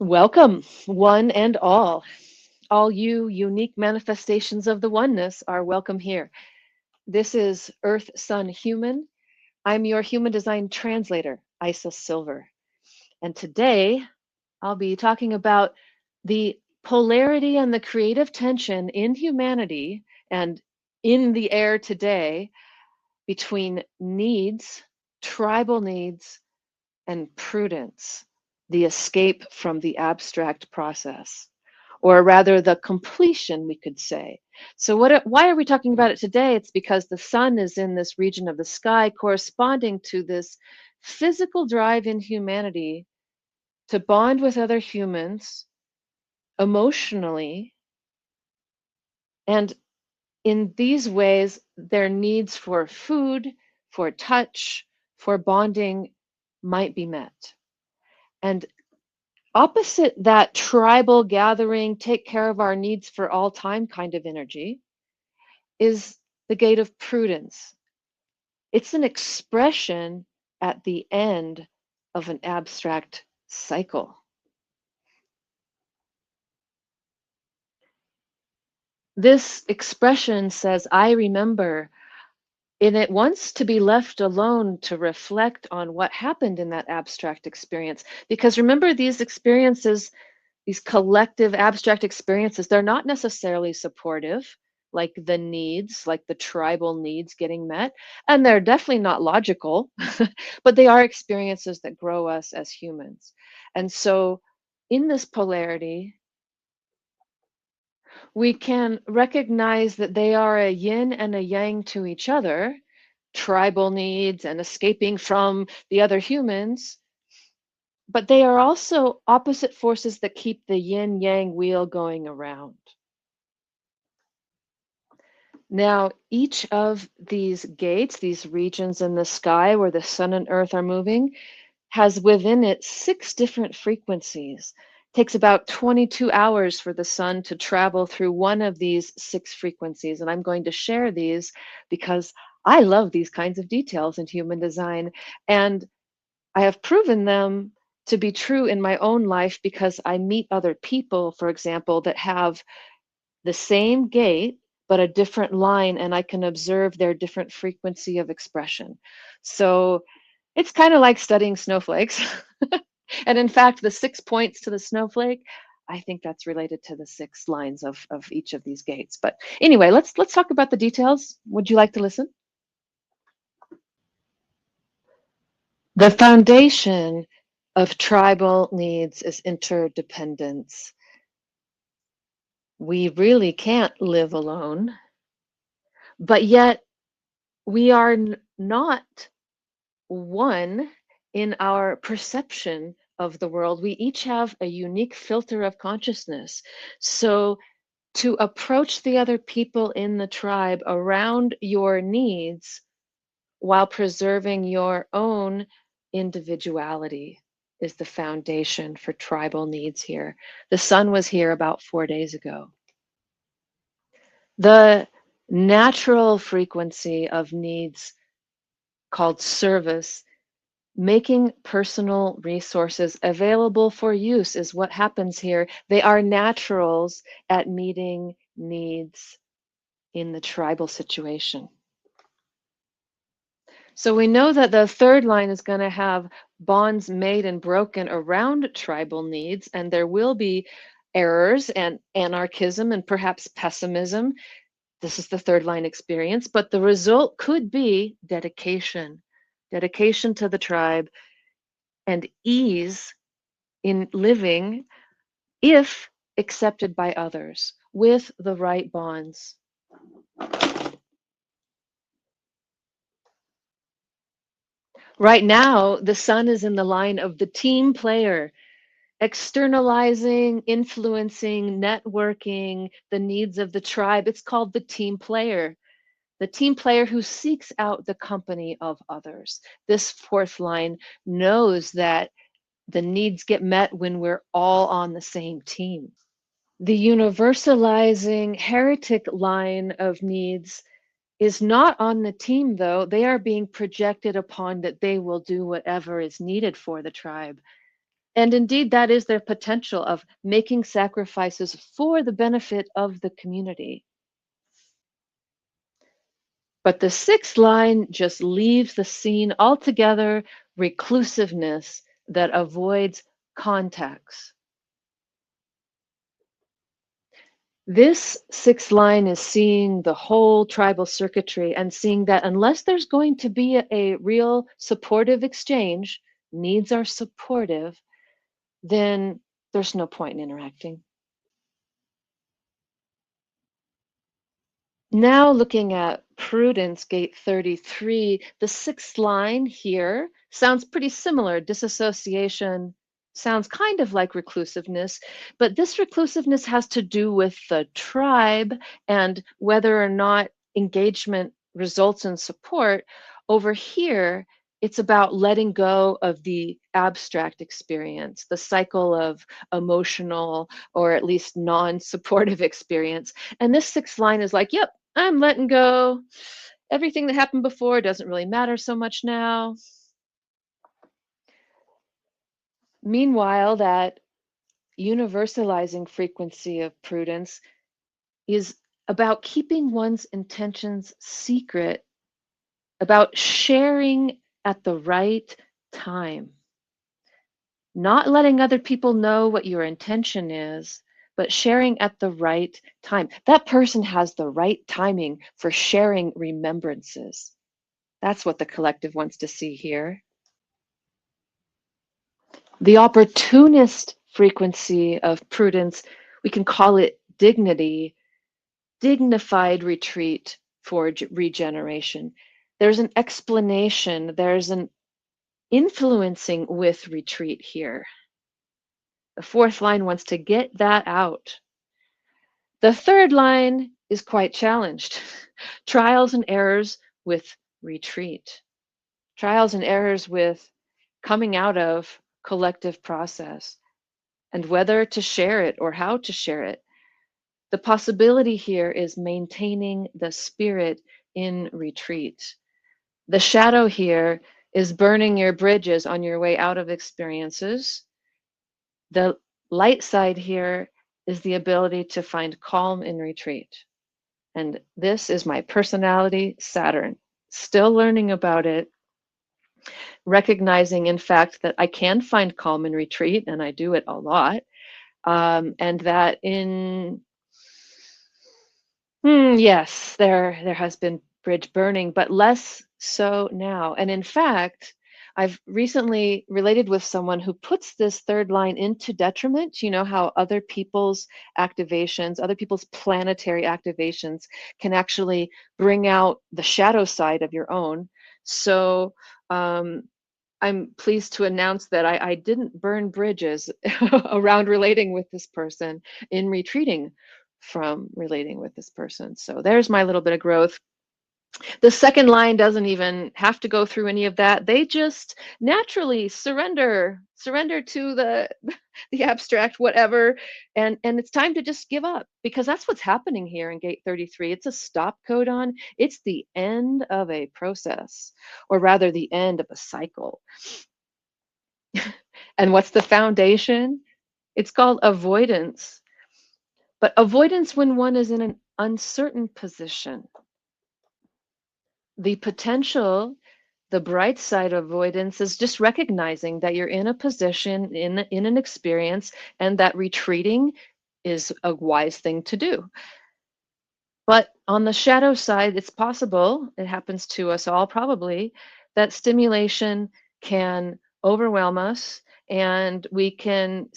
Welcome, one and all. All you unique manifestations of the oneness are welcome here. This is Earth Sun Human. I'm your human design translator, Isa Silver. And today I'll be talking about the polarity and the creative tension in humanity and in the air today between needs, tribal needs, and prudence, the escape from the abstract process, or rather the completion, we could say. So why are we talking about it today? It's because the sun is in this region of the sky corresponding to this physical drive in humanity to bond with other humans emotionally. And in these ways, their needs for food, for touch, for bonding might be met. And opposite that tribal gathering, take care of our needs for all time kind of energy is the gate of prudence. It's an expression at the end of an abstract cycle. This expression says, I remember, and it wants to be left alone to reflect on what happened in that abstract experience. Because remember, these experiences, these collective abstract experiences, they're not necessarily supportive, like the needs, like the tribal needs getting met. And they're definitely not logical, but they are experiences that grow us as humans. And so, in this polarity, we can recognize that they are a yin and a yang to each other, tribal needs and escaping from the other humans, but they are also opposite forces that keep the yin yang wheel going around. Now, each of these gates, these regions in the sky where the sun and earth are moving, has within it 6 different frequencies. It takes about 22 hours for the sun to travel through one of these 6 frequencies. And I'm going to share these because I love these kinds of details in human design. And I have proven them to be true in my own life because I meet other people, for example, that have the same gate but a different line, and I can observe their different frequency of expression. So it's kind of like studying snowflakes. And in fact, the 6 points to the snowflake, I think that's related to the 6 lines of each of these gates. But anyway, let's talk about the details. Would you like to listen? The foundation of tribal needs is interdependence. We really can't live alone, but yet we are not one in our perception of the world. We each have a unique filter of consciousness. So to approach the other people in the tribe around your needs while preserving your own individuality is the foundation for tribal needs here. The sun was here about 4 days ago. The natural frequency of needs called service, making personal resources available for use is what happens here. They are naturals at meeting needs in the tribal situation. So we know that the third line is going to have bonds made and broken around tribal needs, and there will be errors and anarchism and perhaps pessimism. This is the third line experience, but the result could be dedication, dedication to the tribe, and ease in living if accepted by others with the right bonds. Right now, the sun is in the line of the team player, externalizing, influencing, networking the needs of the tribe. It's called the team player who seeks out the company of others. This fourth line knows that the needs get met when we're all on the same team. The universalizing heretic line of needs is not on the team, though. They are being projected upon that they will do whatever is needed for the tribe. And indeed, that is their potential of making sacrifices for the benefit of the community. But the sixth line just leaves the scene altogether, reclusiveness that avoids contacts. This sixth line is seeing the whole tribal circuitry and seeing that unless there's going to be a real supportive exchange, needs are supportive, then there's no point in interacting. Now looking at Prudence, gate 33, the sixth line here sounds pretty similar. Disassociation sounds kind of like reclusiveness, but this reclusiveness has to do with the tribe and whether or not engagement results in support. Over here, it's about letting go of the abstract experience, the cycle of emotional or at least non-supportive experience. And this sixth line is like, yep, I'm letting go. Everything that happened before doesn't really matter so much now. Meanwhile, that universalizing frequency of prudence is about keeping one's intentions secret, about sharing at the right time, not letting other people know what your intention is, but sharing at the right time. That person has the right timing for sharing remembrances. That's what the collective wants to see here. The opportunist frequency of prudence, we can call it dignity, dignified retreat for regeneration. There's an explanation, there's an influencing with retreat here. The fourth line wants to get that out. The third line is quite challenged. Trials and errors with retreat. Trials and errors with coming out of collective process and whether to share it or how to share it. The possibility here is maintaining the spirit in retreat. The shadow here is burning your bridges on your way out of experiences. The light side here is the ability to find calm in retreat. And this is my personality, Saturn. Still learning about it, recognizing, in fact, that I can find calm in retreat, and I do it a lot. And that yes, there has been bridge burning, but less so now. And in fact, I've recently related with someone who puts this third line into detriment. You know how other people's activations, other people's planetary activations can actually bring out the shadow side of your own. So I'm pleased to announce that I didn't burn bridges around relating with this person in retreating from relating with this person. So there's my little bit of growth. The second line doesn't even have to go through any of that. They just naturally surrender to the abstract whatever, and it's time to just give up, because that's what's happening here in gate 33. It's a stop codon. It's the end of a process, or rather the end of a cycle. And what's the foundation? It's called avoidance. But avoidance when one is in an uncertain position. The potential, the bright side of avoidance is just recognizing that you're in a position, in an experience, and that retreating is a wise thing to do. But on the shadow side, it's possible, it happens to us all probably, that stimulation can overwhelm us, and we can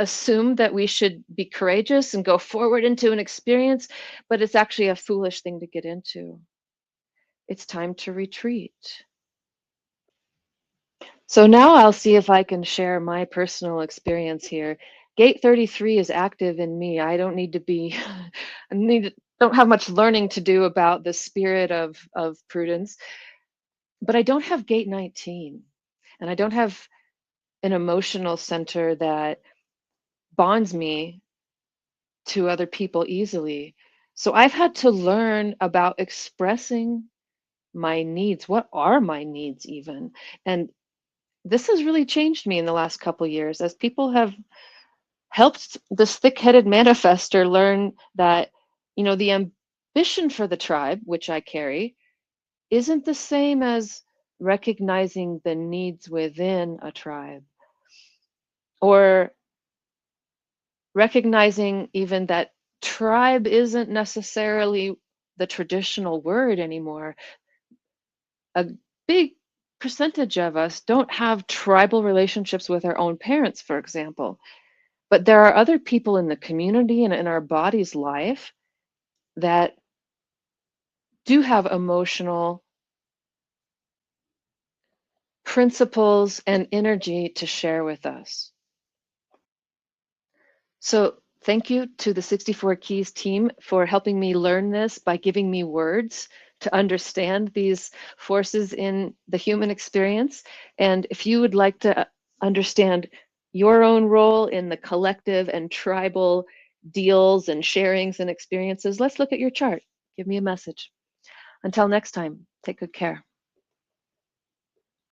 assume that we should be courageous and go forward into an experience, but it's actually a foolish thing to get into. It's time to retreat. So now I'll see if I can share my personal experience here. Gate 33 is active in me. I don't need to be, don't have much learning to do about the spirit of prudence, but I don't have gate 19, and I don't have an emotional center that bonds me to other people easily. So I've had to learn about expressing my needs. What are my needs even? And this has really changed me in the last couple years as people have helped this thick-headed manifester learn that, the ambition for the tribe, which I carry, isn't the same as recognizing the needs within a tribe, or recognizing even that tribe isn't necessarily the traditional word anymore. A big percentage of us don't have tribal relationships with our own parents, for example. But there are other people in the community and in our body's life that do have emotional principles and energy to share with us. So thank you to the 64 Keys team for helping me learn this by giving me words to understand these forces in the human experience. And if you would like to understand your own role in the collective and tribal deals and sharings and experiences, let's look at your chart. Give me a message. Until next time, take good care.